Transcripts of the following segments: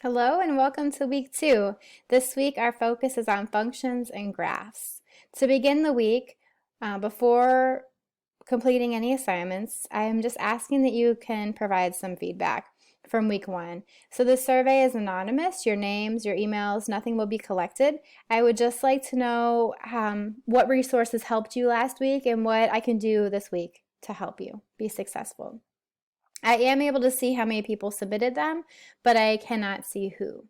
Hello and welcome to week 2. This week our focus is on functions and graphs. To begin the week, before completing any assignments, I am just asking that you can provide some feedback from week 1. So the survey is anonymous, your names, your emails, nothing will be collected. I would just like to know what resources helped you last week and what I can do this week to help you be successful. I am able to see how many people submitted them, but I cannot see who.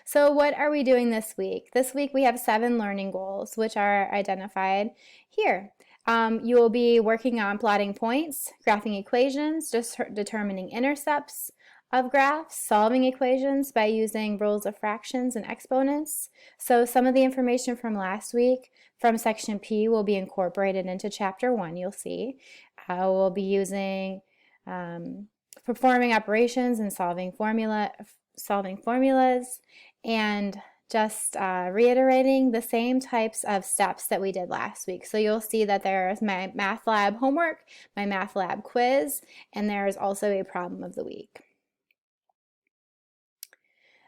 So what are we doing this week? This week we have 7 learning goals, which are identified here. You will be working on plotting points, graphing equations, determining intercepts of graphs, solving equations by using rules of fractions and exponents. So some of the information from last week from section P will be incorporated into chapter 1, you'll see. We'll be using performing operations and solving formulas, and just reiterating the same types of steps that we did last week. So you'll see that there's my math lab homework, my math lab quiz, and there's also a problem of the week.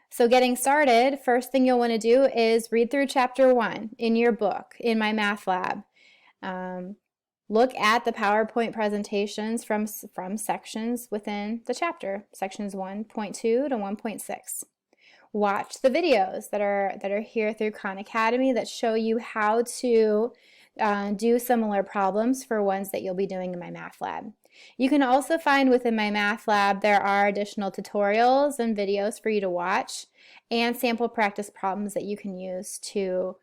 So getting started, first thing you'll want to do is read through chapter 1 in your book, in my math lab. Look at the PowerPoint presentations from sections within the chapter, sections 1.2 to 1.6. Watch the videos that are here through Khan Academy that show you how to do similar problems for ones that you'll be doing in my math lab. You can also find within my math lab there are additional tutorials and videos for you to watch and sample practice problems that you can use to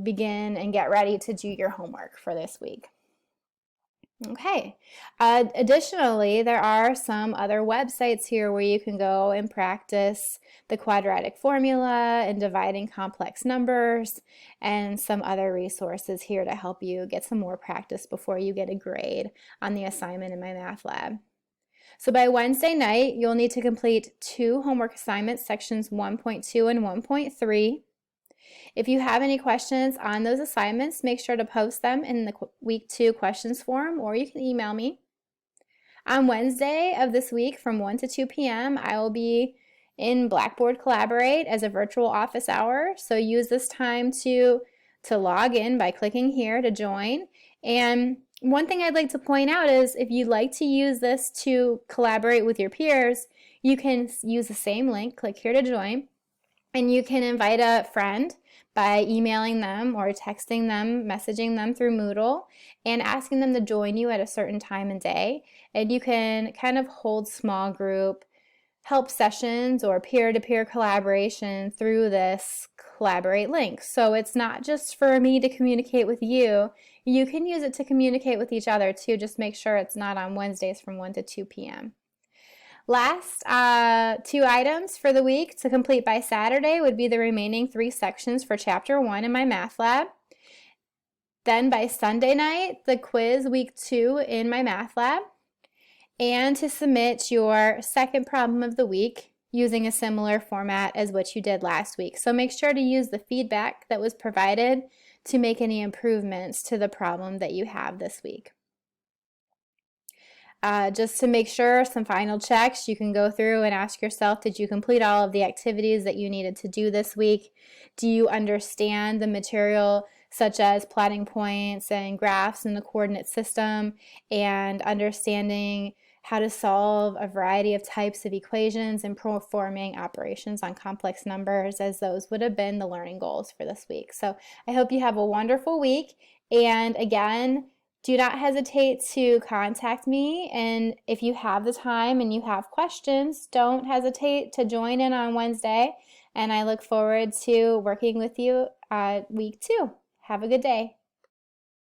begin and get ready to do your homework for this week. Okay. Additionally, there are some other websites here where you can go and practice the quadratic formula and dividing complex numbers, and some other resources here to help you get some more practice before you get a grade on the assignment in my math lab. So by Wednesday night, you'll need to complete 2 homework assignments, sections 1.2 and 1.3. If you have any questions on those assignments, make sure to post them in the week 2 questions forum, or you can email me. On Wednesday of this week from 1 to 2 p.m., I will be in Blackboard Collaborate as a virtual office hour. So use this time to log in by clicking here to join. And one thing I'd like to point out is if you'd like to use this to collaborate with your peers, you can use the same link, click here to join, and you can invite a friend by emailing them or texting them, messaging them through Moodle, and asking them to join you at a certain time and day. And you can kind of hold small group help sessions or peer-to-peer collaboration through this Collaborate link. So it's not just for me to communicate with you. You can use it to communicate with each other too. Just make sure it's not on Wednesdays from 1 to 2 p.m. Last 2 items for the week to complete by Saturday would be the remaining 3 sections for chapter 1 in my math lab. Then by Sunday night, the quiz week 2 in my math lab. And to submit your second problem of the week using a similar format as what you did last week. So make sure to use the feedback that was provided to make any improvements to the problem that you have this week. Just to make sure, some final checks, you can go through and ask yourself, did you complete all of the activities that you needed to do this week? Do you understand the material such as plotting points and graphs in the coordinate system, and understanding how to solve a variety of types of equations and performing operations on complex numbers, as those would have been the learning goals for this week. So I hope you have a wonderful week, and again, do not hesitate to contact me, and if you have the time and you have questions, don't hesitate to join in on Wednesday, and I look forward to working with you week 2. Have a good day.